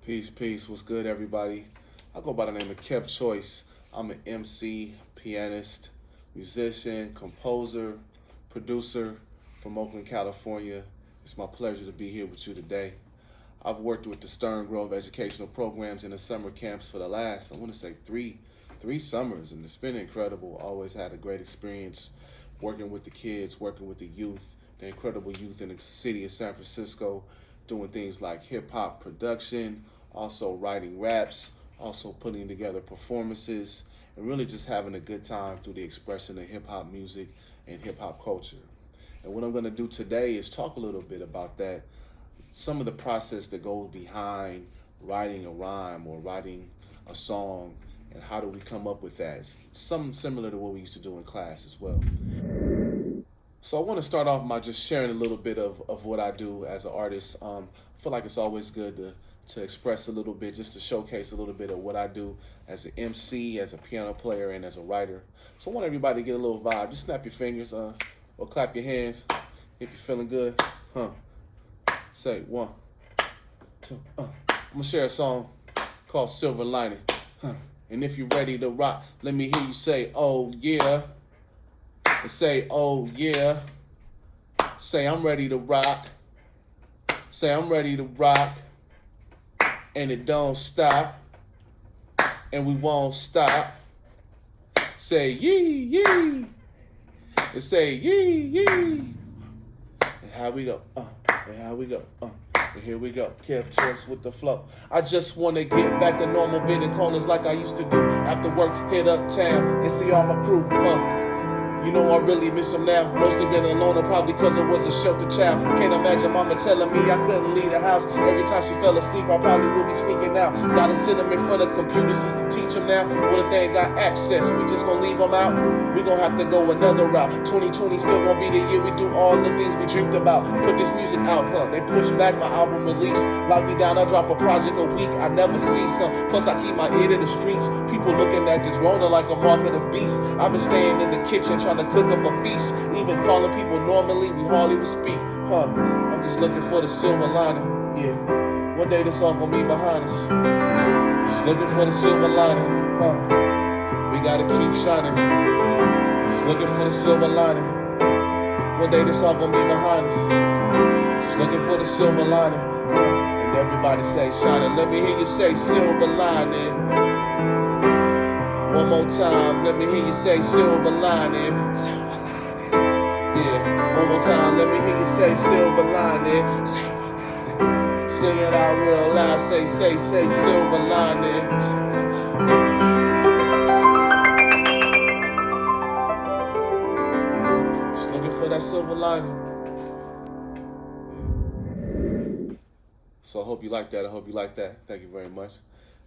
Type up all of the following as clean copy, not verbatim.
Peace, peace. What's good, everybody? I go by the name of Kev Choice. I'm an MC, pianist, musician, composer, producer from Oakland, California. It's my pleasure to be here with you today. I've worked with the Stern Grove educational programs in the summer camps for the last, I want to say three summers, and it's been incredible. Always had a great experience working with the kids, working with the youth, the incredible youth in the city of San Francisco, doing things like hip-hop production, also writing raps, also putting together performances, and really just having a good time through the expression of hip-hop music and hip-hop culture. And what I'm going to do today is talk a little bit about that, some of the process that goes behind writing a rhyme or writing a song, and how do we come up with that. It's something similar to what we used to do in class as well. So I want to start off by just sharing a little bit of what I do as an artist. I feel like it's always good to express a little bit, just to showcase a little bit of what I do as an MC, as a piano player, and as a writer. So I want everybody to get a little vibe. Just snap your fingers or clap your hands if you're feeling good. Say 1, 2, I'm gonna share a song called Silver Lining. And if you're ready to rock, let me hear you say, oh yeah. And say, oh yeah. Say, I'm ready to rock. Say, I'm ready to rock. And it don't stop. And we won't stop. Say, yee, yee. And say, yee, yee. And how we go, and how we go, and here we go, Kev Choice with the flow. I just want to get back to normal, bending corners like I used to do. After work, hit uptown and see all my crew. You know I really miss them now. Mostly been alone, and probably cause I was a sheltered child. Can't imagine mama telling me I couldn't leave the house. Every time she fell asleep, I probably will be sneaking out. Gotta sit them in front of computers just to teach them now. What if they ain't got access? We just gonna leave them out? We gonna have to go another route. 2020 still gonna be the year we do all the things we dreamed about. Put this music out, They push back my album release. Lock me down, I drop a project a week. I never see some. Plus I keep my ear to the streets. People looking at this Rona like a mark of the beast. I've been staying in the kitchen trying to cook up a feast. Even calling people normally, we hardly would speak. I'm just looking for the silver lining. Yeah, one day this all gonna be behind us. Just looking for the silver lining. We gotta keep shining. Just looking for the silver lining. One day this all gonna be behind us. Just looking for the silver lining. And everybody say shining. Let me hear you say silver lining. One more time, let me hear you say silver lining. Silver lining. Yeah, one more time, let me hear you say silver lining. Silver lining. Sing it out real loud, say silver lining. Silver lining. Just looking for that silver lining. Yeah. So I hope you like that. I hope you like that. Thank you very much.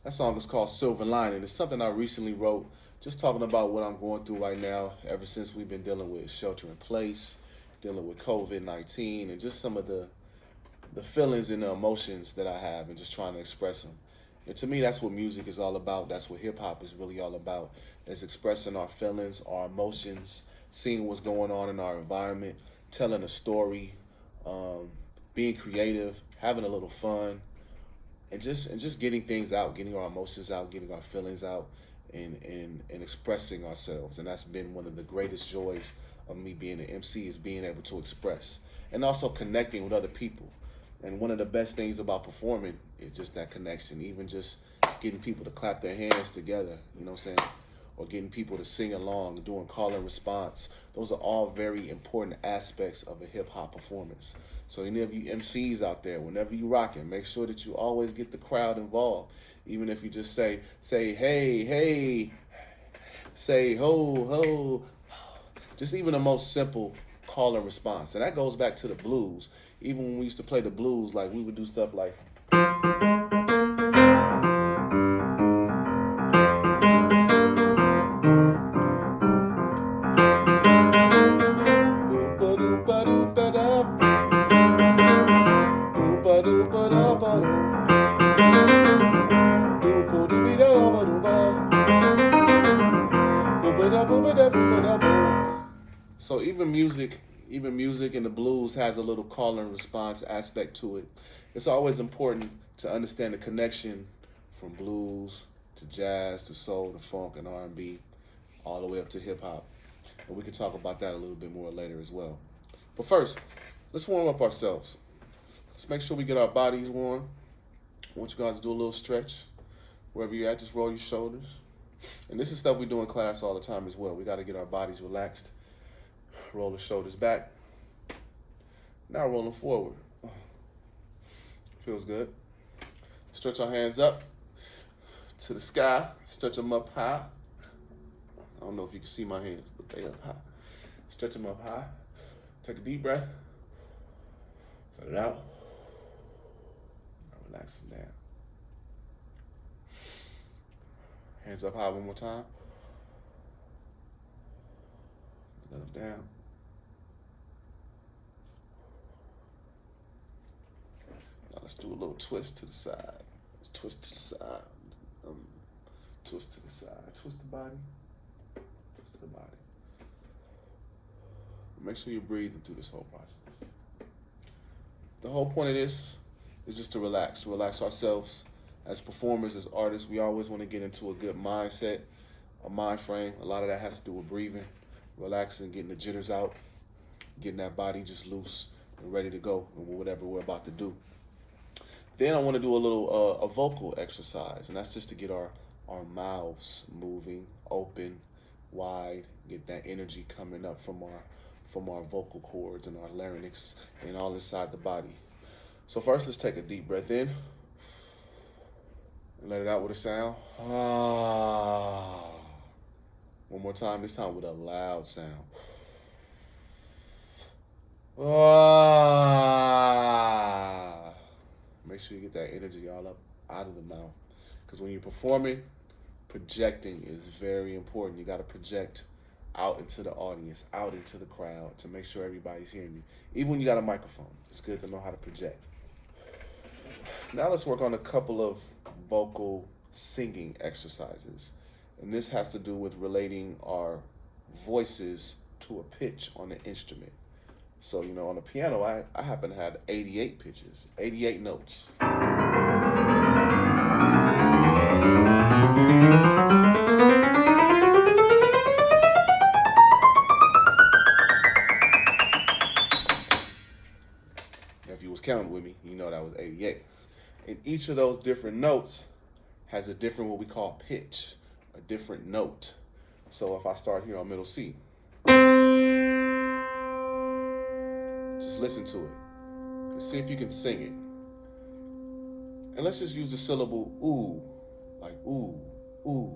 That song is called Silver Lining. It's something I recently wrote, just talking about what I'm going through right now, ever since we've been dealing with shelter in place, dealing with COVID-19, and just some of the feelings and the emotions that I have, and just trying to express them. And to me, that's what music is all about. That's what hip-hop is really all about, is expressing our feelings, our emotions, seeing what's going on in our environment, telling a story, being creative, having a little fun, and just getting things out, getting our emotions out, getting our feelings out, and expressing ourselves. And that's been one of the greatest joys of me being an MC, is being able to express and also connecting with other people. And one of the best things about performing is just that connection, even just getting people to clap their hands together, you know what I'm saying? Or getting people to sing along, doing call and response. Those are all very important aspects of a hip hop performance. So any of you MCs out there, whenever you rocking, make sure that you always get the crowd involved. Even if you just say, hey, say ho, ho. Just even the most simple call and response. And that goes back to the blues. Even when we used to play the blues, like we would do stuff like, so even music and the blues has a little call and response aspect to it. It's always important to understand the connection from blues to jazz to soul to funk and R&B, all the way up to hip hop. And we can talk about that a little bit more later as well. But first, let's warm up ourselves. Let's make sure we get our bodies warm. I want you guys to do a little stretch. Wherever you're at, just roll your shoulders. And this is stuff we do in class all the time as well. We got to get our bodies relaxed. Roll the shoulders back. Now roll them forward. Feels good. Stretch our hands up to the sky. Stretch them up high. I don't know if you can see my hands, but they up high. Stretch them up high. Take a deep breath. Let it out. Relax them down. Hands up high one more time. Let them down. Now let's do a little twist to the side. Twist to the side. Twist to the side. Twist the body. Twist the body. Make sure you're breathing through this whole process. The whole point of this is just to relax ourselves. As performers, as artists, we always want to get into a good mindset, a mind frame. A lot of that has to do with breathing, relaxing, getting the jitters out, getting that body just loose and ready to go with whatever we're about to do. Then I want to do a little a vocal exercise, and that's just to get our mouths moving, open, wide, get that energy coming up from our vocal cords and our larynx and all inside the body. So first, let's take a deep breath in. And let it out with a sound. Ah. One more time, this time with a loud sound. Ah. Make sure you get that energy all up out of the mouth. Because when you're performing, projecting is very important. You got to project out into the audience, out into the crowd to make sure everybody's hearing you. Even when you got a microphone, it's good to know how to project. Now let's work on a couple of vocal singing exercises. And this has to do with relating our voices to a pitch on the instrument. So, on the piano, I happen to have 88 pitches, 88 notes. If you was counting with me, you know that was 88. And each of those different notes has a different, what we call pitch, a different note. So if I start here on middle C, just listen to it and see if you can sing it. And let's just use the syllable ooh, like ooh, ooh,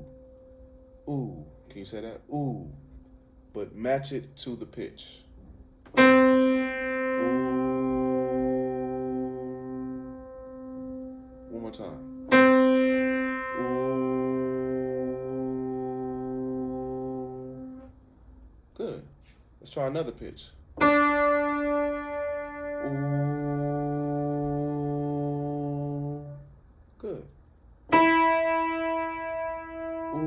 ooh. Can you say that? Ooh. But match it to the pitch. One more time. Ooh. Good. Let's try another pitch. Ooh. Good. Ooh.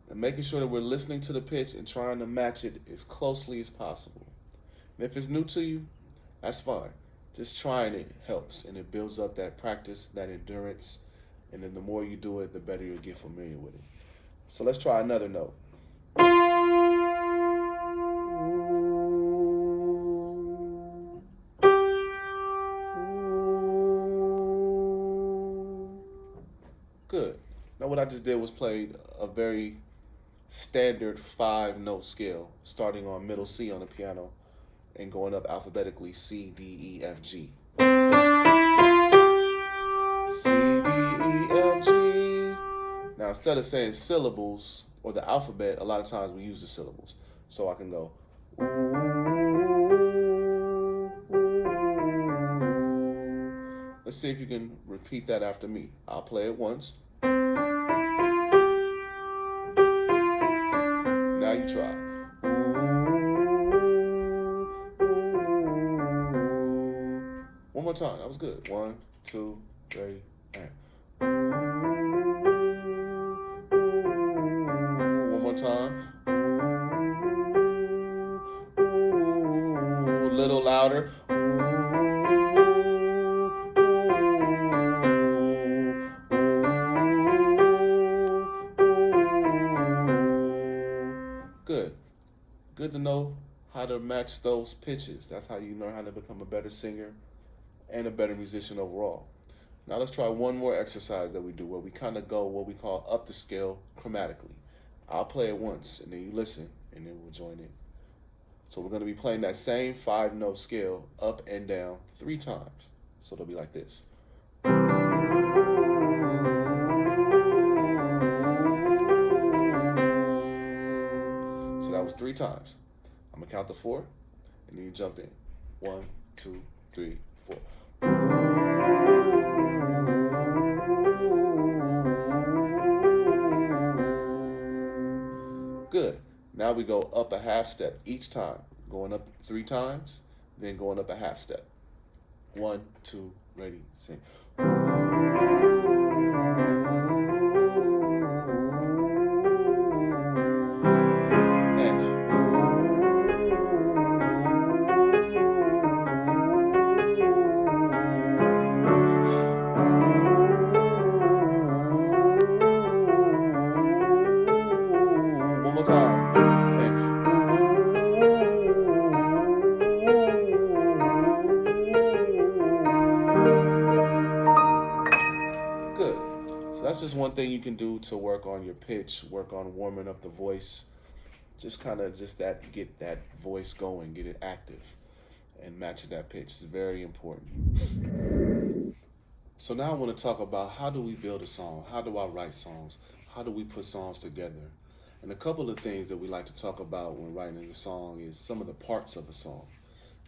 And making sure that we're listening to the pitch and trying to match it as closely as possible. And if it's new to you, that's fine. Just trying it helps, and it builds up that practice, that endurance, and then the more you do it, the better you'll get familiar with it. So let's try another note. Ooh. Ooh. Good. Now what I just did was played a very standard 5-note scale, starting on middle C on the piano, and going up alphabetically C, D, E, F, G. C, D, E, F, G. Now, instead of saying syllables or the alphabet, a lot of times we use the syllables. So I can go, ooh, ooh. Let's see if you can repeat that after me. I'll play it once. Now you try. One more time. That was good. 1, 2, 3, and. One more time. A little louder. how to match those pitches. That's how you learn how to become a better singer and a better musician overall. Now let's try one more exercise that we do where we kind of go what we call up the scale chromatically. I'll play it once and then you listen and then we'll join in. So we're going to be playing that same 5-note scale up and down 3 times. So it'll be like this. So that was 3 times. I'm going to count to 4 and then you jump in. 1, 2, 3, 4. Good. Now we go up a half step each time. Going up 3 times, then going up a half step. 1, 2, ready, sing. One more time. Good. So that's just one thing you can do to work on your pitch, work on warming up the voice. Just kind of get that voice going, get it active, and matching that pitch is very important. So now I want to talk about how do we build a song? How do I write songs? How do we put songs together? And a couple of things that we like to talk about when writing a song is some of the parts of a song.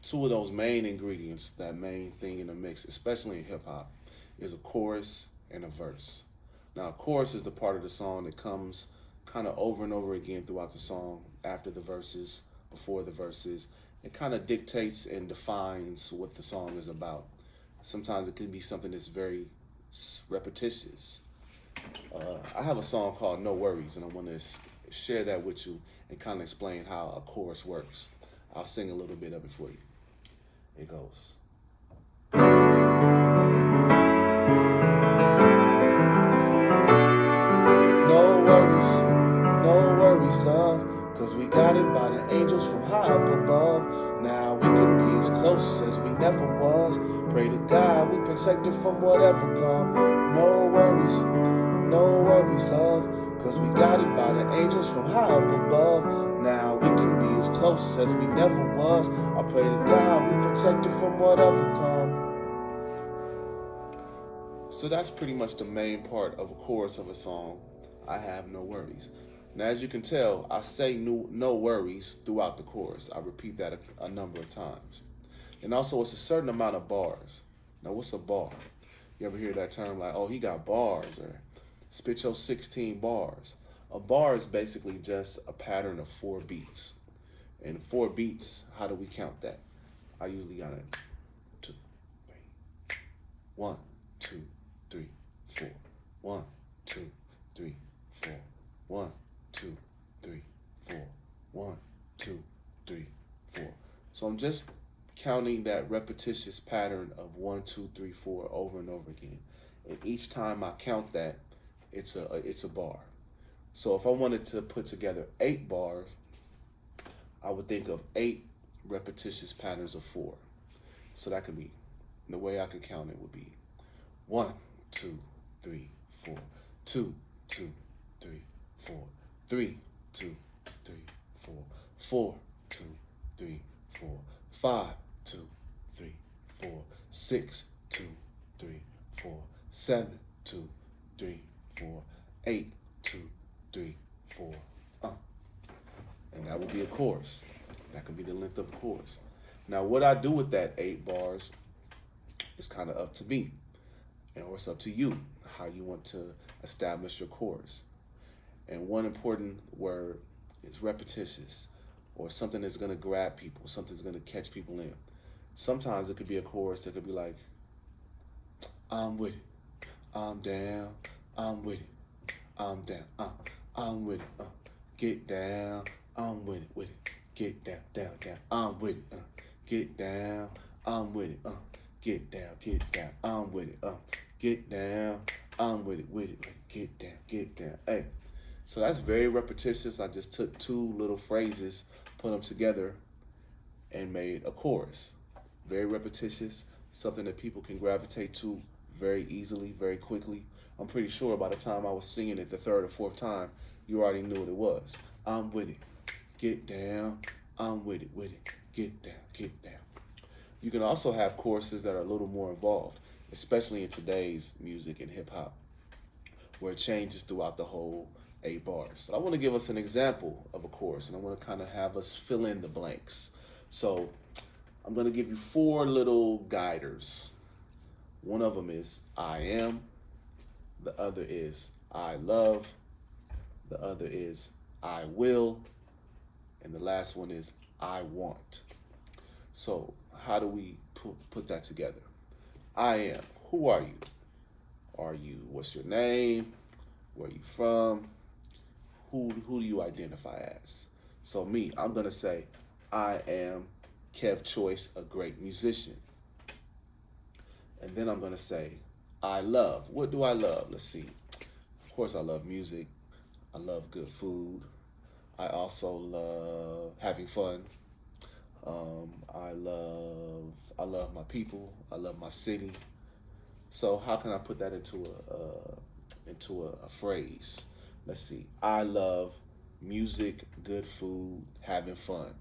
2 of those main ingredients, that main thing in the mix, especially in hip hop, is a chorus and a verse. Now, a chorus is the part of the song that comes kind of over and over again throughout the song, after the verses, before the verses. It kind of dictates and defines what the song is about. Sometimes it can be something that's very repetitious. I have a song called No Worries, and I want to share that with you and kind of explain how a chorus works. I'll sing a little bit of it for you. It goes. No worries, love, 'cause we guided by the angels from high up above. Now we can be as close as we never was. Pray to God we protected from whatever come. No worries, love, 'cause we guided by the angels from high up above. Now we can be as close as we never was. I pray to God we protected from whatever come. So that's pretty much the main part of a chorus of a song. I have no worries. Now, as you can tell, I say no worries throughout the chorus. I repeat that a number of times. And also, it's a certain amount of bars. Now, what's a bar? You ever hear that term like, oh, he got bars, or spit your 16 bars? A bar is basically just a pattern of 4 beats. And 4 beats, how do we count that? I usually got it 2, 3, 1, 2, 3, 4, 1, 2, 3, 4, 1, 2, 3, 4, 1, 2, 3, 4. So I'm just counting that repetitious pattern of 1, 2, 3, 4 over and over again. And each time I count that, it's a bar. So if I wanted to put together 8 bars, I would think of 8 repetitious patterns of 4. So that could be, the way I could count it would be 1, 2, 3, 4, 2, 2, 3, 4, 3, 2, 3, 4, 4, 2, 3, 4, 5, 2, 3, 4, 6, 2, 3, 4, 7, 2, 3, 4, 8, 2, 3, 4. And that would be a chorus. That could be the length of a chorus. Now, what I do with that 8 bars is kind of up to me, or it's up to you, how you want to establish your chorus. And one important word is repetitious, or something that's going to grab people, something's going to catch people in. Sometimes it could be a chorus that could be like, I'm with it, I'm down, I'm with it, I'm down, I'm with it, get down, I'm with it, get down, down, down, I'm with it, get down, I'm with it, get down, I'm with it, get down, I'm with it, get down, hey. So that's very repetitious. I just took 2 little phrases, put them together, and made a chorus. Very repetitious, something that people can gravitate to very easily, very quickly. I'm pretty sure by the time I was singing it the third or fourth time, you already knew what it was. I'm with it, get down. I'm with it, get down, get down. You can also have choruses that are a little more involved, especially in today's music and hip hop, where it changes throughout the whole 8 bars. So I want to give us an example of a chorus, and I want to kind of have us fill in the blanks. So I'm going to give you 4 little guiders. One of them is I am, the other is I love, the other is I will, and the last one is I want. So how do we put that together? I am. Who are you? What's your name? Where are you from? Who do you identify as? So me, I'm going to say I am Kev Choice, a great musician. And then I'm going to say I love. What do I love? Let's see. Of course, I love music. I love good food. I also love having fun. I love my people. I love my city. So how can I put that into a phrase? Let's see. I love music, good food, having fun.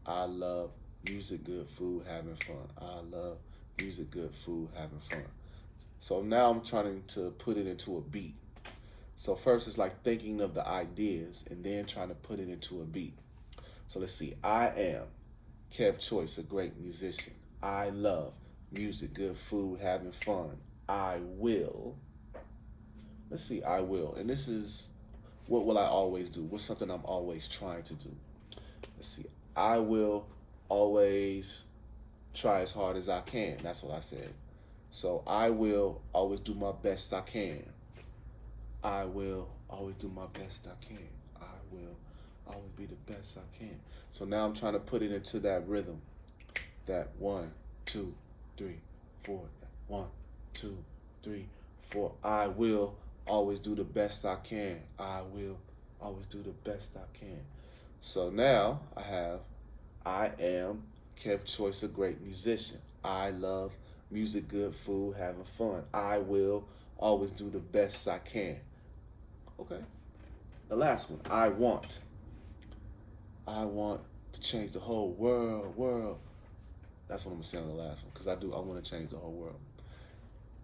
I love music, good food, having fun. I love music, good food, having fun. So now I'm trying to put it into a beat. So first it's like thinking of the ideas and then trying to put it into a beat. So let's see. I am Kev Choice, a great musician. I love music, good food, having fun. I will. Let's see, I will. And this is, what will I always do? What's something I'm always trying to do? Let's see. I will always try as hard as I can. That's what I said. So I will always do my best I can. I will always do my best I can. I will always be the best I can. So now I'm trying to put it into that rhythm. That 1, 2, 3, 4. 1, 2, 3, 4. I will always do the best I can. I will always do the best I can. So now I am Kev Choice, a great musician. I love music, good food, having fun. I will always do the best I can. Okay. The last one, I want. I want to change the whole world. That's what I'm gonna say on the last one, because I want to change the whole world.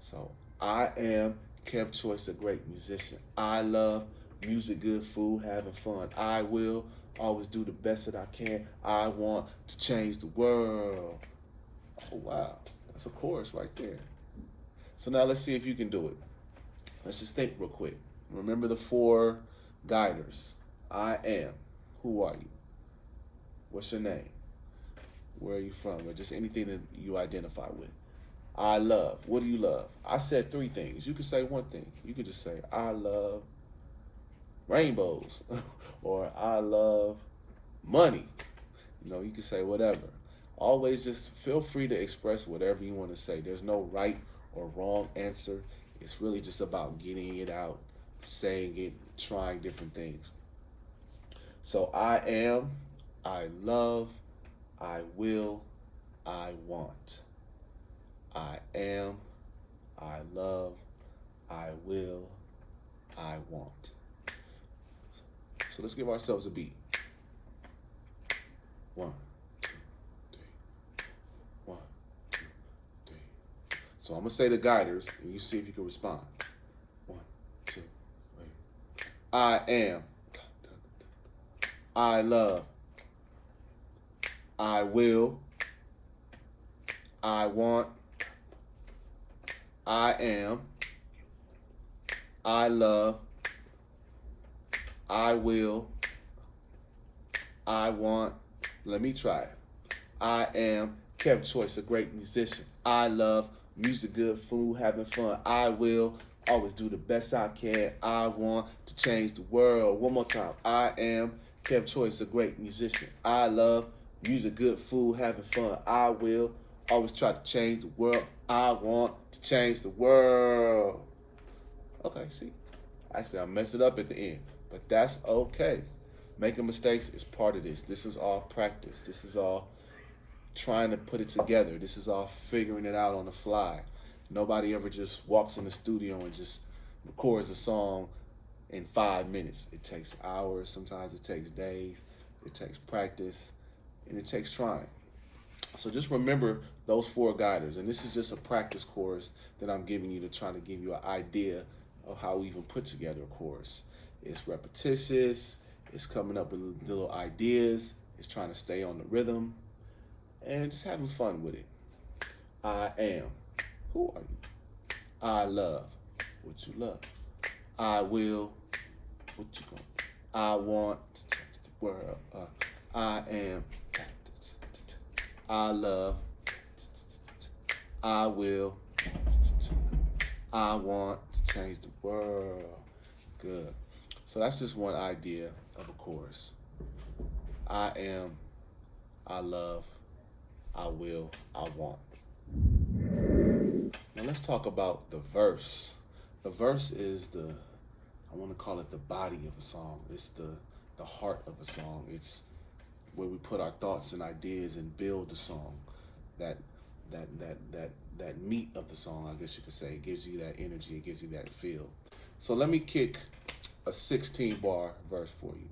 So I am Kev Choice, a great musician. I love music, good food, having fun. I will always do the best that I can. I want to change the world. Oh, wow. That's a chorus right there. So now let's see if you can do it. Let's just think real quick. Remember the 4 guiders. I am. Who are you? What's your name? Where are you from? Or just anything that you identify with. I love. What do you love? I said 3 things. You could say 1 thing. You could just say, I love rainbows. Or I love money. You can say whatever. Always just feel free to express whatever you want to say. There's no right or wrong answer. It's really just about getting it out, saying it, trying different things. So I am, I love, I will, I want. I am, I love, I will, I want. So let's give ourselves a beat. 1, 2, 3. 1, 2, 3. So I'm gonna say the guiders, and you see if you can respond. 1, 2, 3. I am. I love. I will. I want. I am. I love. I will. I want. Let me try it. I am Kev Choice, a great musician. I love music, good food, having fun. I will always do the best I can. I want to change the world. One more time. I am Kev Choice, a great musician. I love music, good food, having fun. I will always try to change the world. I want to change the world. Okay, see? Actually, I messed it up at the end, but that's okay. Making mistakes is part of this. This is all practice. This is all trying to put it together. This is all figuring it out on the fly. Nobody ever just walks in the studio and just records a song in 5 minutes. It takes hours, sometimes it takes days, it takes practice, and it takes trying. So just remember those 4 guiders, and this is just a practice course that I'm giving you to try to give you an idea of how we even put together a chorus. It's repetitious, it's coming up with little ideas, it's trying to stay on the rhythm, and just having fun with it. I am. Who are you? I love what you love. I will. What you gonna do? I want to change the world. I am. I love. I will. I want to change the world. Good. So that's just one idea of a chorus. I am. I love. I will. I want. Now let's talk about the verse. The verse is I want to call it the body of a song. It's the heart of a song. It's where we put our thoughts and ideas and build the song. That meat of the song, I guess you could say. It gives you that energy. It gives you that feel. So let me kick a 16-bar verse for you,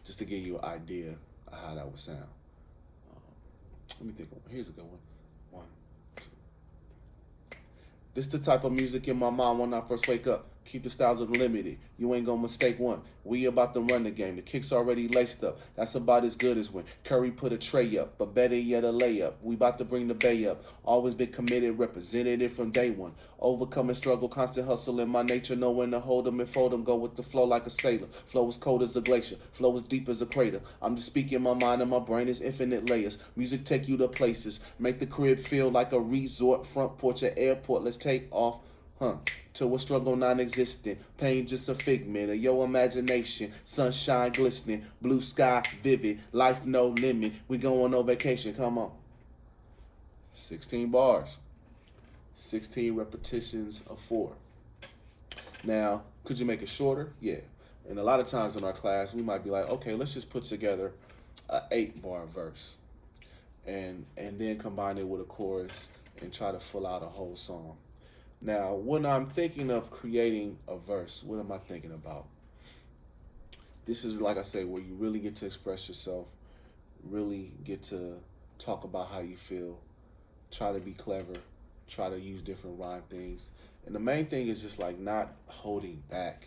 just to give you an idea of how that would sound. Let me think. Here's a good one. 1, 2. This the type of music in my mind when I first wake up. Keep the styles unlimited. You ain't gonna mistake one. We about to run the game. The kick's already laced up. That's about as good as when Curry put a tray up. But better yet, a layup. We about to bring the bay up. Always been committed, represented it from day one. Overcoming struggle, constant hustle in my nature. Know when to hold them and fold them. Go with the flow like a sailor. Flow is cold as a glacier. Flow is deep as a crater. I'm just speaking my mind and my brain is infinite layers. Music take you to places. Make the crib feel like a resort. Front porch at airport. Let's take off. Till a struggle non-existent, pain just a figment of your imagination. Sunshine glistening, blue sky vivid, life no limit. We going on vacation, come on. 16 bars, 16 repetitions of 4. Now, could you make it shorter? Yeah. And a lot of times in our class, we might be like, okay, let's just put together a 8-bar verse, and then combine it with a chorus and try to fill out a whole song. Now, when I'm thinking of creating a verse, what am I thinking about? This is, like I say, where you really get to express yourself, really get to talk about how you feel, try to be clever, try to use different rhyme things. And the main thing is just like not holding back.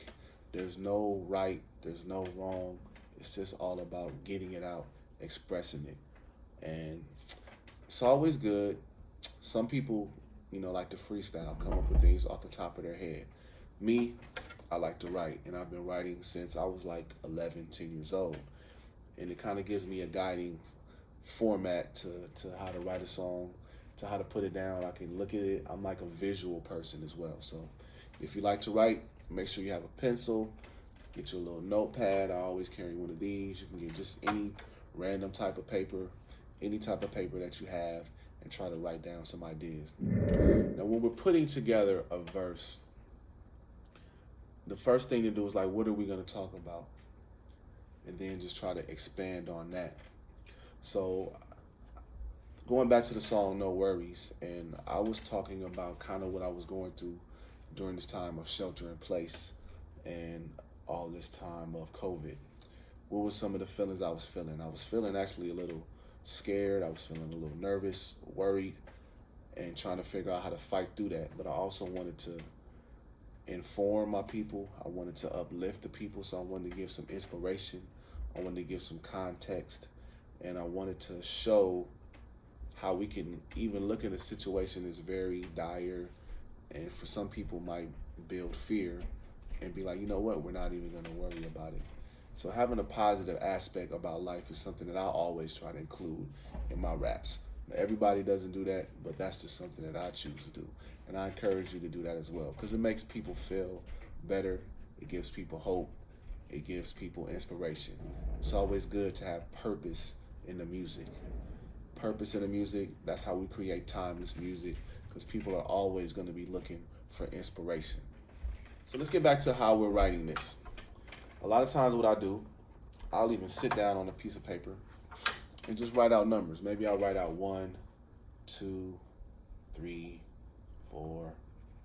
There's no right, there's no wrong. It's just all about getting it out, expressing it. And it's always good. Some people, like to freestyle, come up with things off the top of their head. Me, I like to write, and I've been writing since I was like 11, 10 years old. And it kind of gives me a guiding format to how to write a song, to how to put it down. I can look at it. I'm like a visual person as well. So if you like to write, make sure you have a pencil, get your little notepad. I always carry one of these. You can get just any random type of paper, any type of paper that you have, and try to write down some ideas. Now, when we're putting together a verse, the first thing to do is like, what are we going to talk about? And then just try to expand on that. So going back to the song No Worries, and I was talking about kind of what I was going through during this time of shelter in place and all this time of COVID. What were some of the feelings I was feeling? I was feeling actually a little scared. I was feeling a little nervous, worried, and trying to figure out how to fight through that. But I also wanted to inform my people. I wanted to uplift the people, so I wanted to give some inspiration. I wanted to give some context, and I wanted to show how we can even look at a situation that's very dire, and for some people might build fear and be like, you know what, we're not even going to worry about it. So having a positive aspect about life is something that I always try to include in my raps. Now, everybody doesn't do that, but that's just something that I choose to do. And I encourage you to do that as well, because it makes people feel better. It gives people hope. It gives people inspiration. It's always good to have purpose in the music. Purpose in the music, that's how we create timeless music, because people are always going to be looking for inspiration. So let's get back to how we're writing this. A lot of times what I do I'll even sit down on a piece of paper and just write out numbers. Maybe I'll write out 1, 2, 3, 4,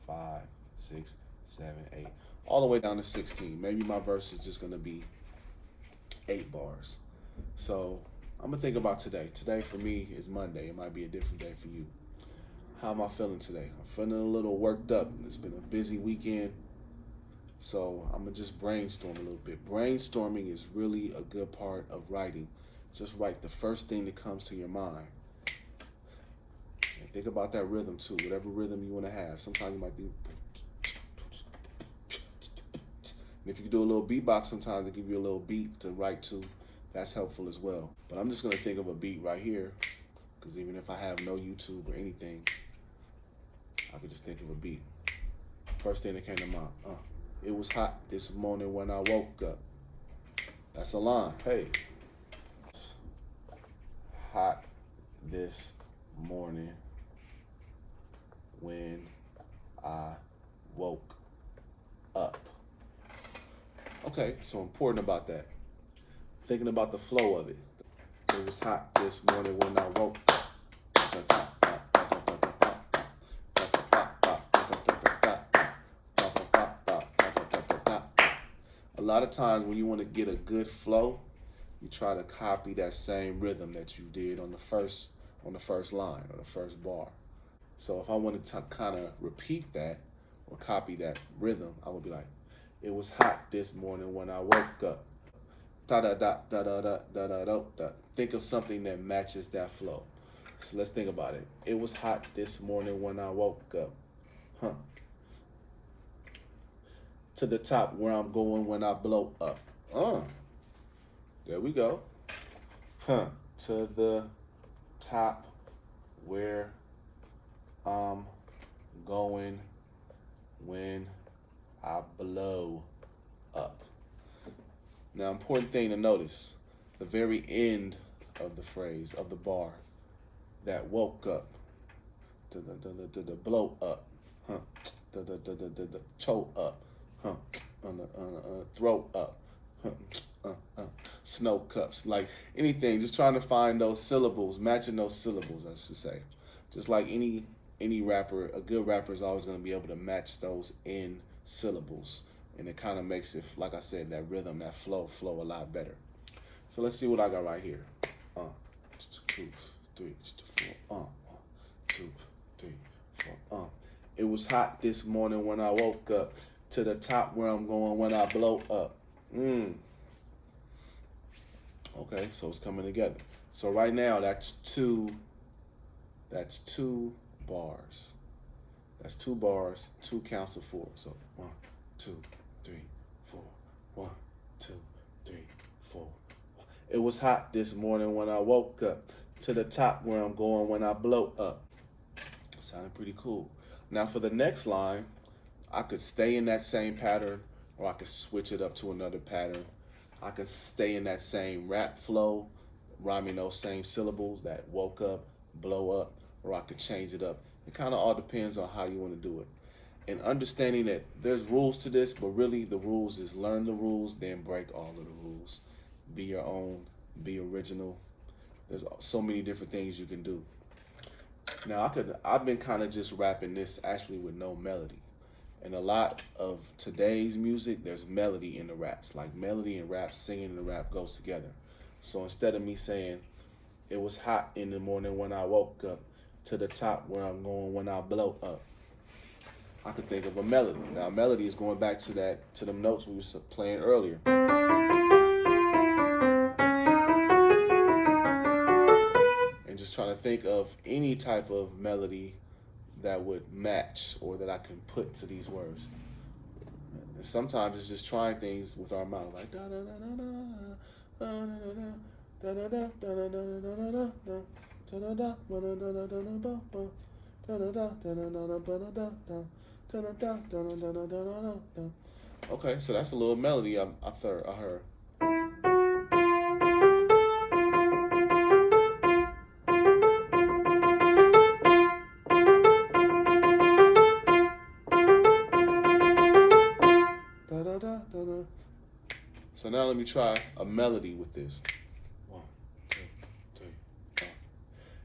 5, 6, 7, 8, all the way down to 16. Maybe my verse is just gonna be 8 bars. So I'm gonna think about today. Today for me is Monday. It might be a different day for you. How am I feeling today? I'm feeling a little worked up. It's been a busy weekend. So I'm gonna just brainstorm a little bit. Brainstorming is really a good part of writing. Just write the first thing that comes to your mind. And think about that rhythm too, whatever rhythm you wanna have. Sometimes you might do, and if you do a little beatbox, sometimes it give you a little beat to write to. That's helpful as well. But I'm just gonna think of a beat right here, because even if I have no YouTube or anything, I could just think of a beat. First thing that came to mind, it was hot this morning when I woke up. That's a line. Hey. Hot this morning when I woke up. Okay, so important about that. Thinking about the flow of it. It was hot this morning when I woke up. A lot of times when you want to get a good flow, you try to copy that same rhythm that you did on the first line or the first bar. So if I wanted to kind of repeat that or copy that rhythm, I would be like, it was hot this morning when I woke up. Da da da da da da da da da da. Think of something that matches that flow. So let's think about it. It was hot this morning when I woke up. To the top where I'm going when I blow up. There we go. To the top where I'm going when I blow up. Now, important thing to notice, the very end of the phrase, of the bar, that woke up, the blow up, the toe up, throat up, snow cups, like anything, just trying to find those syllables, matching those syllables, I should say. Just like any rapper, a good rapper is always going to be able to match those in syllables. And it kind of makes it, like I said, that rhythm, that flow a lot better. So let's see what I got right here. 2, 3, 4, 1, 2, 3, 4, It was hot this morning when I woke up. To the top where I'm going when I blow up. Okay, so it's coming together. So right now that's two bars. That's 2 bars, 2 counts of 4. So 1, 2, 3, 4. 1, 2, 3, 4. It was hot this morning when I woke up. To the top where I'm going when I blow up. Sounded pretty cool. Now for the next line, I could stay in that same pattern, or I could switch it up to another pattern. I could stay in that same rap flow, rhyming those same syllables, that woke up, blow up, or I could change it up. It kind of all depends on how you want to do it. And understanding that there's rules to this, but really the rules is learn the rules, then break all of the rules. Be your own, be original. There's so many different things you can do. Now I've been kind of just rapping this actually with no melody. And a lot of today's music, there's melody in the raps. Like melody and rap, singing and the rap goes together. So instead of me saying, it was hot in the morning when I woke up, to the top where I'm going when I blow up, I could think of a melody. Now melody is going back to them notes we were playing earlier. And just trying to think of any type of melody that would match or that I can put to these words. And sometimes it's just trying things with our mouth, like da da da da da da da da da. Okay, so that's a little melody I heard. So now let me try a melody with this. 1, 2, 3, 4.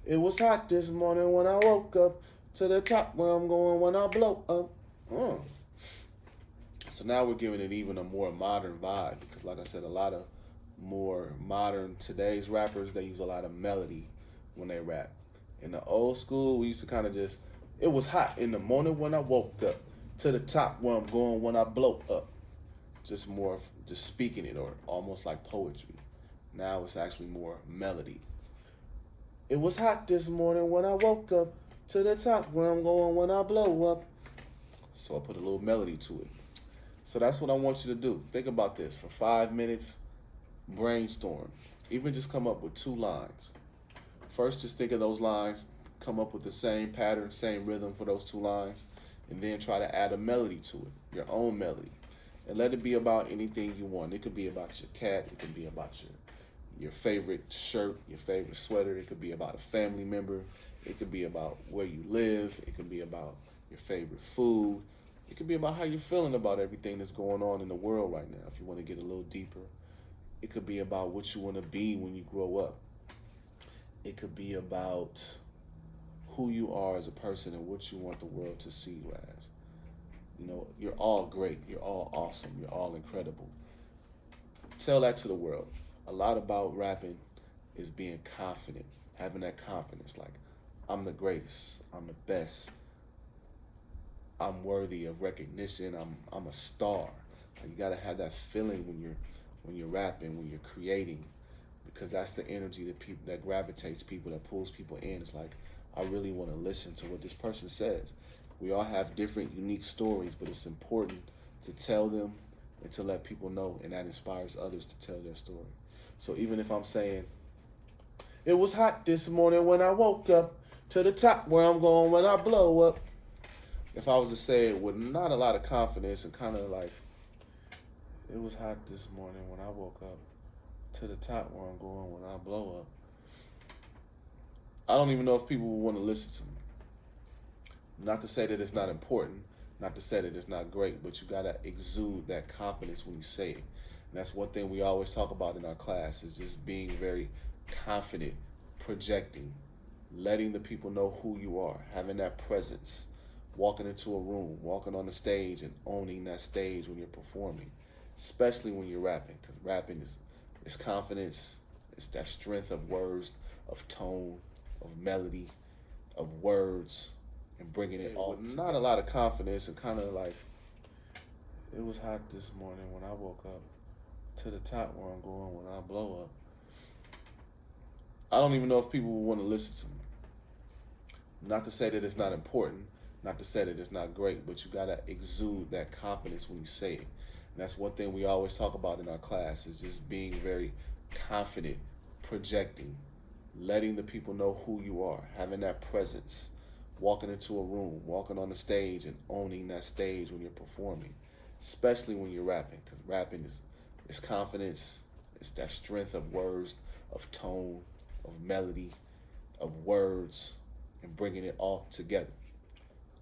It was hot this morning when I woke up. To the top where I'm going when I blow up. So now we're giving it even a more modern vibe because, like I said, a lot of more modern today's rappers, they use a lot of melody when they rap. In the old school, we used to kind of just, it was hot in the morning when I woke up. To the top where I'm going when I blow up. Just more, just speaking it, or almost like poetry. Now it's actually more melody. It was hot this morning when I woke up. To the top where I'm going when I blow up. So I put a little melody to it. So that's what I want you to do. Think about this for 5 minutes. Brainstorm. Even just come up with 2 lines. First, just think of those lines. Come up with the same pattern, same rhythm for those 2 lines. And then try to add a melody to it. Your own melody. And let it be about anything you want. It could be about your cat. It could be about your favorite shirt, your favorite sweater. It could be about a family member. It could be about where you live. It could be about your favorite food. It could be about how you're feeling about everything that's going on in the world right now, if you want to get a little deeper. It could be about what you want to be when you grow up. It could be about who you are as a person and what you want the world to see you as. You know, you're all great. You're all awesome. You're all incredible. Tell that to the world. A lot about rapping is being confident, having that confidence, like, I'm the greatest, I'm the best, I'm worthy of recognition, I'm a star. You gotta have that feeling when you're rapping, when you're creating, because that's the energy that gravitates people, that pulls people in. It's like, I really want to listen to what this person says. We all have different, unique stories, but it's important to tell them and to let people know, and that inspires others to tell their story. So even if I'm saying, it was hot this morning when I woke up. To the top where I'm going when I blow up. If I was to say it with not a lot of confidence and kind of like, it was hot this morning when I woke up. To the top where I'm going when I blow up. I don't even know if people will want to listen to me. Not to say that it's not important, not to say that it's not great, but you gotta exude that confidence when you say it. And that's one thing we always talk about in our class, is just being very confident, projecting, letting the people know who you are, having that presence, walking into a room, walking on the stage and owning that stage when you're performing, especially when you're rapping, because rapping is confidence, it's that strength of words, of tone, of melody, of words, and bringing it all. Not a lot of confidence and kind of like, it was hot this morning when I woke up. To the top where I'm going when I blow up. I don't even know if people will want to listen to me. Not to say that it's not important, not to say that it's not great, but you gotta exude that confidence when you say it. And that's one thing we always talk about in our class, is just being very confident, projecting, letting the people know who you are, having that presence, walking into a room, walking on the stage and owning that stage when you're performing, especially when you're rapping, because rapping is confidence, it's that strength of words, of tone, of melody, of words, and bringing it all together.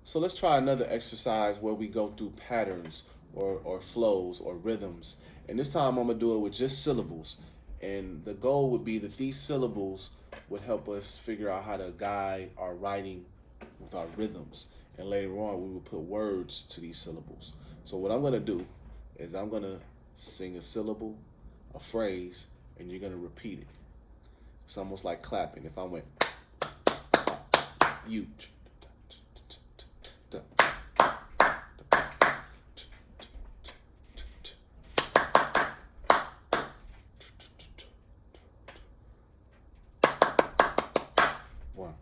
So let's try another exercise where we go through patterns or flows or rhythms. And this time I'm gonna do it with just syllables. And the goal would be that these syllables would help us figure out how to guide our writing with our rhythms. And later on, we will put words to these syllables. So what I'm gonna do is I'm gonna sing a syllable, a phrase, and you're gonna repeat it. It's almost like clapping. If I went, you. One.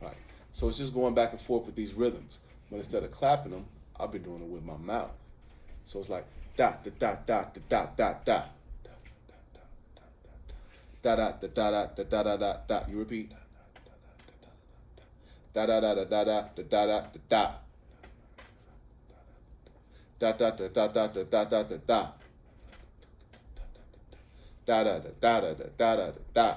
Right. So it's just going back and forth with these rhythms. But instead of clapping them, I'll be doing it with my mouth. So it's like da da da da da da da da da da da da da da da da da. You repeat. Da da da da da da da da da da. Da da da da da da da da da da. Da da da da da da da da da.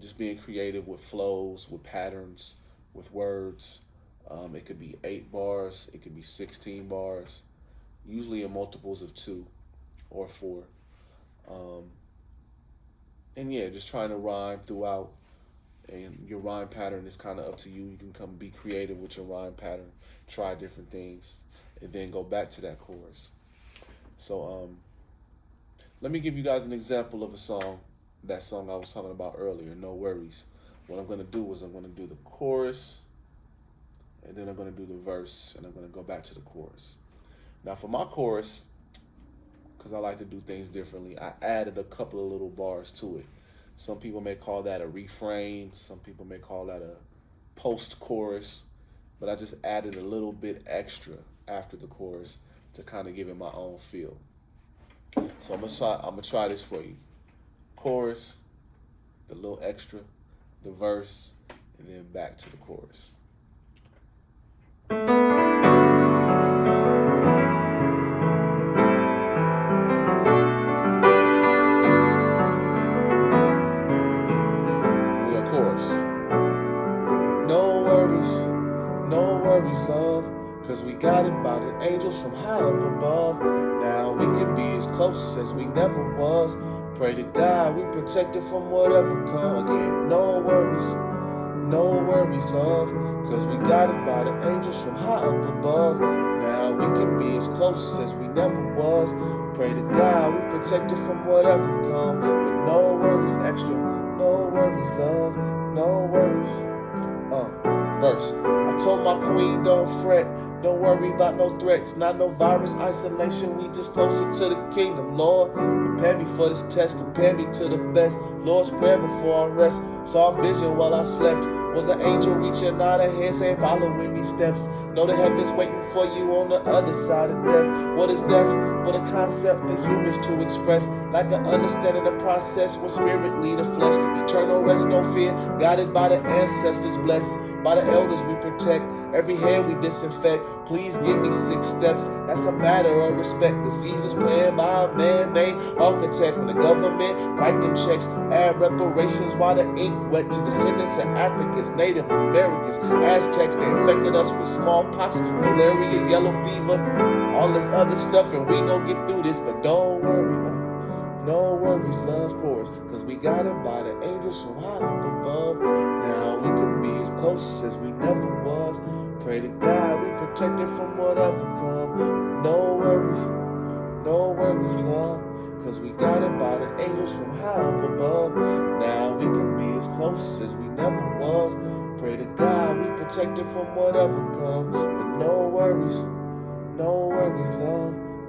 Just being creative with flows, with patterns, with words. It could be 8 bars, it could be 16 bars, usually in multiples of 2 or 4. Um, and yeah, just trying to rhyme throughout. And your rhyme pattern is kind of up to you. You can come be creative with your rhyme pattern, try different things, and then go back to that chorus. So let me give you guys an example of a song, that song I was talking about earlier, No Worries. What I'm going to do is I'm going to do the chorus, and then I'm going to do the verse, and I'm going to go back to the chorus. Now for my chorus, because I like to do things differently, I added a couple of little bars to it. Some people may call that a refrain. Some people may call that a post-chorus. But I just added a little bit extra after the chorus to kind of give it my own feel. So I'm gonna try this for you. Chorus, the little extra, the verse, and then back to the chorus. We got chorus. No worries, love, cause we got it by the angels from high up above. Now we can be as close as we never was. Pray to God we protected from whatever come. Again, no worries, love, cause we got it by the angels from high up above. Now we can be as close as we never was. Pray to God we protected from whatever come. But no worries extra, no worries, love, no worries. Verse. I told my queen, don't fret, don't worry about no threats, not no virus, isolation, we just closer to the kingdom. Lord, prepare me for this test, compare me to the best. Lord's prayer before I rest, saw a vision while I slept. Was an angel reaching out a hand saying, follow in these steps. Know the heavens waiting for you on the other side of death. What is death but a concept for humans to express? Like an understanding the process where spirit lead the flesh. Eternal rest, no fear, guided by the ancestors, blessed by the elders we protect. Every hand we disinfect. Please give me 6 steps. That's a matter of respect. The seasons planned by a man-made architect. When the government write them checks, add reparations while the ink wet to descendants of Africans, Native Americans, Aztecs. They infected us with smallpox, malaria, yellow fever, all this other stuff, and we gon' get through this. But don't worry, no worries, love, chorus, cause we got it by the angels from high up above. Now we can be as close as we never was. Pray to God we protected from whatever come. No worries, love, cause we got it by the angels from high up above. Now we can be as close as we never was. Pray to God we protected from whatever come. But no worries, love,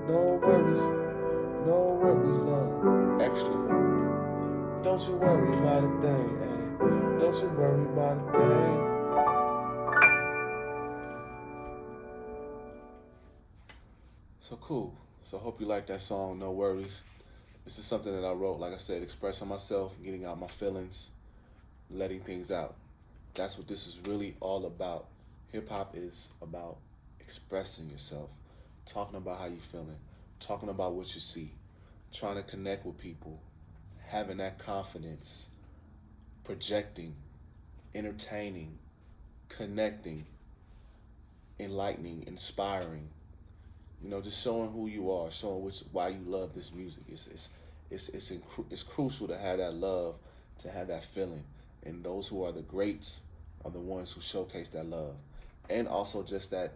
no worries. No worries, love. Extra. Don't you worry about a thing, eh? Don't you worry about a thing. So cool. So I hope you like that song, No Worries. This is something that I wrote, like I said, expressing myself, getting out my feelings, letting things out. That's what this is really all about. Hip hop is about expressing yourself, talking about how you're feeling, talking about what you see, trying to connect with people, having that confidence, projecting, entertaining, connecting, enlightening, inspiring. You know, just showing who you are, showing why you love this music. It's crucial to have that love, to have that feeling, and those who are the greats are the ones who showcase that love, and also just that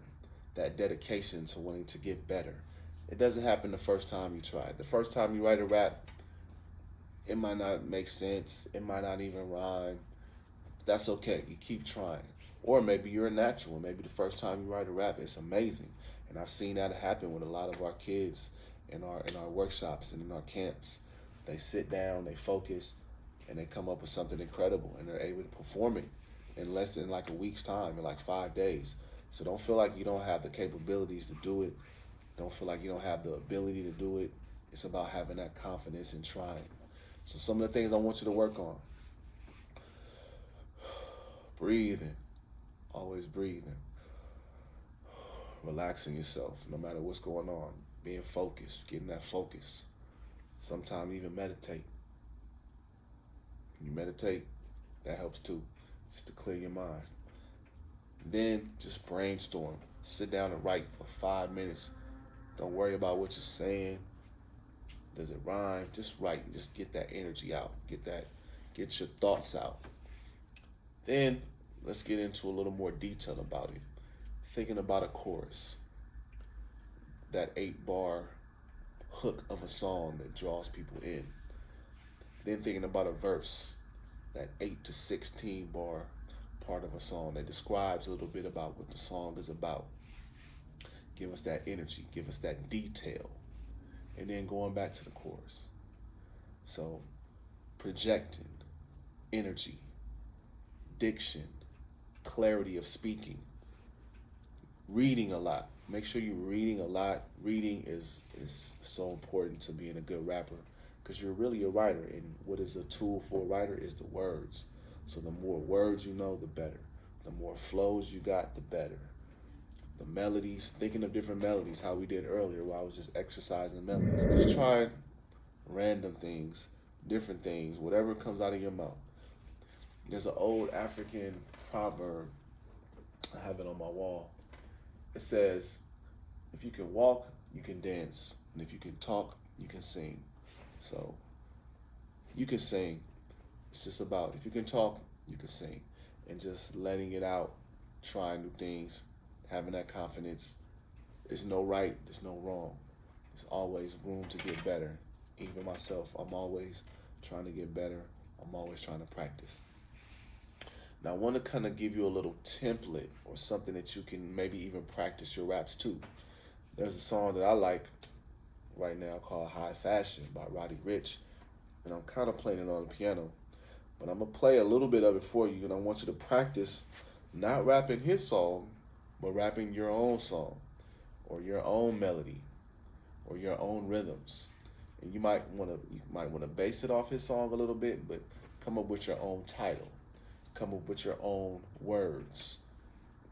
dedication to wanting to get better. It doesn't happen the first time you try it. The first time you write a rap, it might not make sense. It might not even rhyme. That's okay. You keep trying. Or maybe you're a natural. Maybe the first time you write a rap, it's amazing. And I've seen that happen with a lot of our kids in our workshops and in our camps. They sit down, they focus, and they come up with something incredible, and they're able to perform it in less than like a week's time, in like 5 days. So don't feel like you don't have the capabilities to do it. Don't feel like you don't have the ability to do it. It's about having that confidence and trying. So some of the things I want you to work on. Breathing. Always breathing. Relaxing yourself no matter what's going on. Being focused. Getting that focus. Sometimes even meditate. You meditate, that helps too, just to clear your mind. Then just brainstorm. Sit down and write for 5 minutes. Don't worry about what you're saying. Does it rhyme? Just write. Just get that energy out. Get your thoughts out. Then let's get into a little more detail about it. Thinking about a chorus, that 8-bar hook of a song that draws people in. Then thinking about a verse, that 8 to 16 bar part of a song that describes a little bit about what the song is about. Give us that energy, give us that detail. And then going back to the chorus. So projecting, energy, diction, clarity of speaking, reading a lot. Make sure you're reading a lot. Reading is so important to being a good rapper, because you're really a writer, and what is a tool for a writer is the words. So the more words you know, the better. The more flows you got, the better. The melodies, thinking of different melodies, how we did earlier while I was just exercising melodies. Just try random things, different things, whatever comes out of your mouth. There's an old African proverb, I have it on my wall. It says, if you can walk, you can dance. And if you can talk, you can sing. So you can sing. It's just about, if you can talk, you can sing. And just letting it out, trying new things, having that confidence. There's no right, there's no wrong. There's always room to get better. Even myself, I'm always trying to get better. I'm always trying to practice. Now I want to kind of give you a little template or something that you can maybe even practice your raps to. There's a song that I like right now called High Fashion by Roddy Ricch, and I'm kind of playing it on the piano. But I'm going to play a little bit of it for you, and I want you to practice not rapping his song, but rapping your own song or your own melody or your own rhythms. And you might want to base it off his song a little bit, but come up with your own title. Come up with your own words.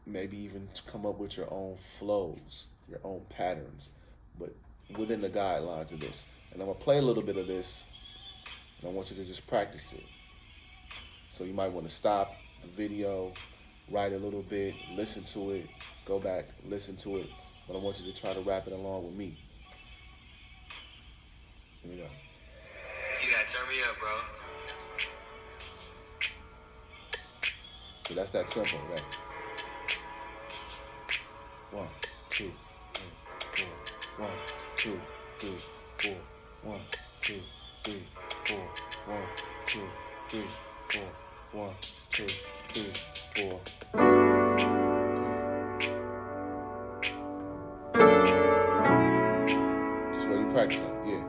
Maybe even come up with your own flows, your own patterns, but within the guidelines of this. And I'm going to play a little bit of this, and I want you to just practice it. So you might want to stop the video, write a little bit, listen to it, go back, listen to it, but I want you to try to rap it along with me. Here we go. You gotta turn me up, bro. So that's that tempo, right? 1, 2, 3, 4. 1, 2, 3, 4. 1, 2, 3, 4. 1, 2, 3, 4. 1, 2, 3, 4. Just where you practice it, yeah.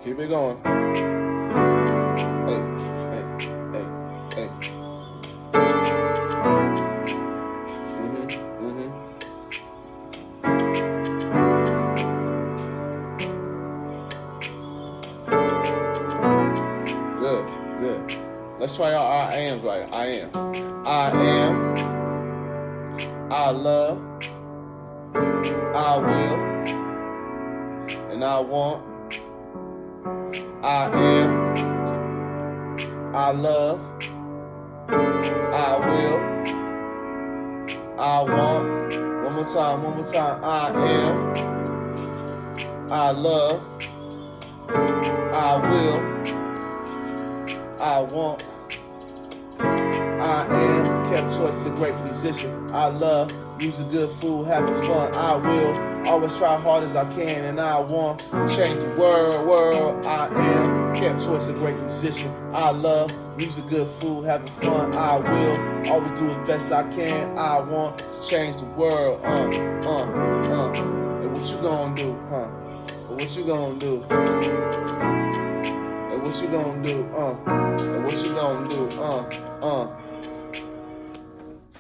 Keep it going. Hey, hey, hey, hey. Good, good. Let's try our I ams right. I am. I am. I love. I will. And I want. I am, I love, I will, I want. One more time. I am, I love, I will, I want. I am Kev Choice, a great musician. I love using good food, having fun. I will always try hard as I can, and I want to change the world. I am Kev Choice, a great musician. I love using good food, having fun. I will always do as best I can. I want to change the world. And what you gonna do, huh? What you gonna do? And what you gonna do, and what you gonna do,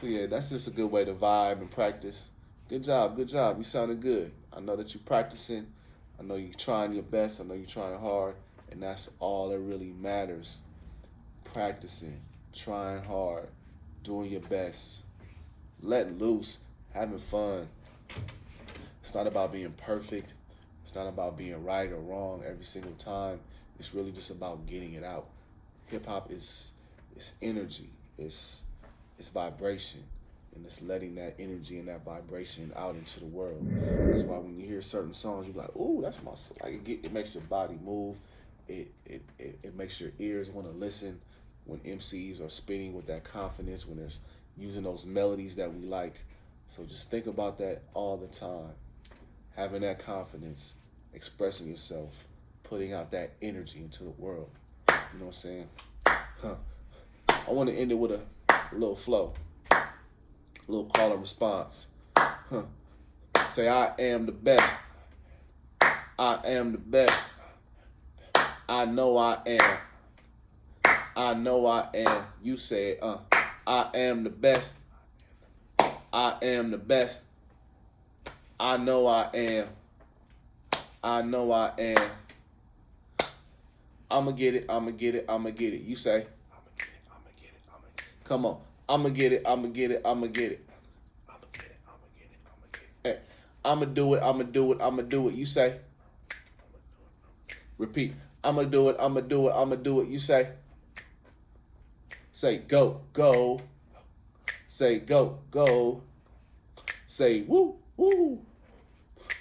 So yeah, that's just a good way to vibe and practice. Good job. You sounded good. I know that you're practicing. I know you're trying your best. I know you're trying hard. And that's all that really matters. Practicing, trying hard, doing your best. letting loose, having fun. It's not about being perfect. It's not about being right or wrong every single time. It's really just about getting it out. Hip hop is energy. It's vibration, and it's letting that energy and that vibration out into the world. That's why when you hear certain songs, you're like, "Ooh, that's my song." Like it makes your body move. It makes your ears want to listen when MCs are spitting with that confidence, when they're using those melodies that we like. So just think about that all the time. Having that confidence, expressing yourself, putting out that energy into the world. You know what I'm saying? Huh. I want to end it with a little flow, a little call and response. Huh. Say, I am the best. I am the best. I know I am. I know I am. You say it, I am the best. I am the best. I know I am. I know I am. I'ma get it, I'ma get it, I'ma get it. You say, I'ma get it, I'ma get it, I'ma get it. Come on. I'ma get it, I'ma get it, I'ma get it. I'ma get it, I'ma get it, I'ma get it. Hey, I'ma do it, I'ma do it, I'ma do it. You say. Repeat. I'ma do it, I'ma do it, I'ma do it. You say. Say go, go. Say go, go. Say woo, woo.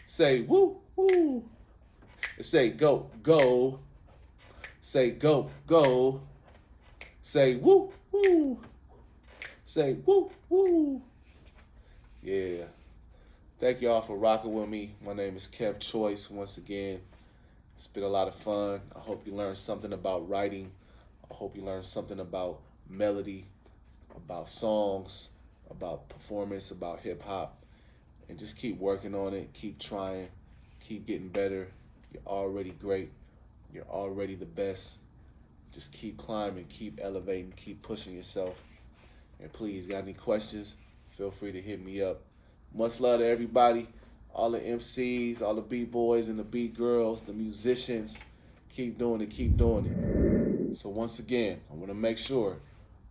Say woo, woo. Say go, go. Say go, go. Say woo, woo. Say woo, woo. Yeah. Thank y'all for rocking with me. My name is Kev Choice once again. It's been a lot of fun. I hope you learned something about writing. I hope you learned something about melody, about songs, about performance, about hip hop. And just keep working on it. Keep trying. Keep getting better. You're already great. You're already the best. Just keep climbing, keep elevating, keep pushing yourself. And please, got any questions, feel free to hit me up. Much love to everybody, all the MCs, all the beat boys and the beat girls, the musicians. Keep doing it, keep doing it. So once again, I want to make sure,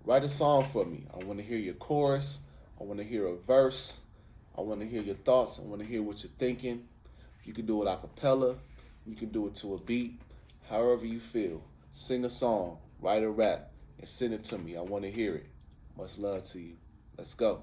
write a song for me. I want to hear your chorus. I want to hear a verse. I want to hear your thoughts. I want to hear what you're thinking. You can do it a cappella. You can do it to a beat. However you feel. Sing a song, write a rap, and send it to me. I want to hear it. Much love to you. Let's go.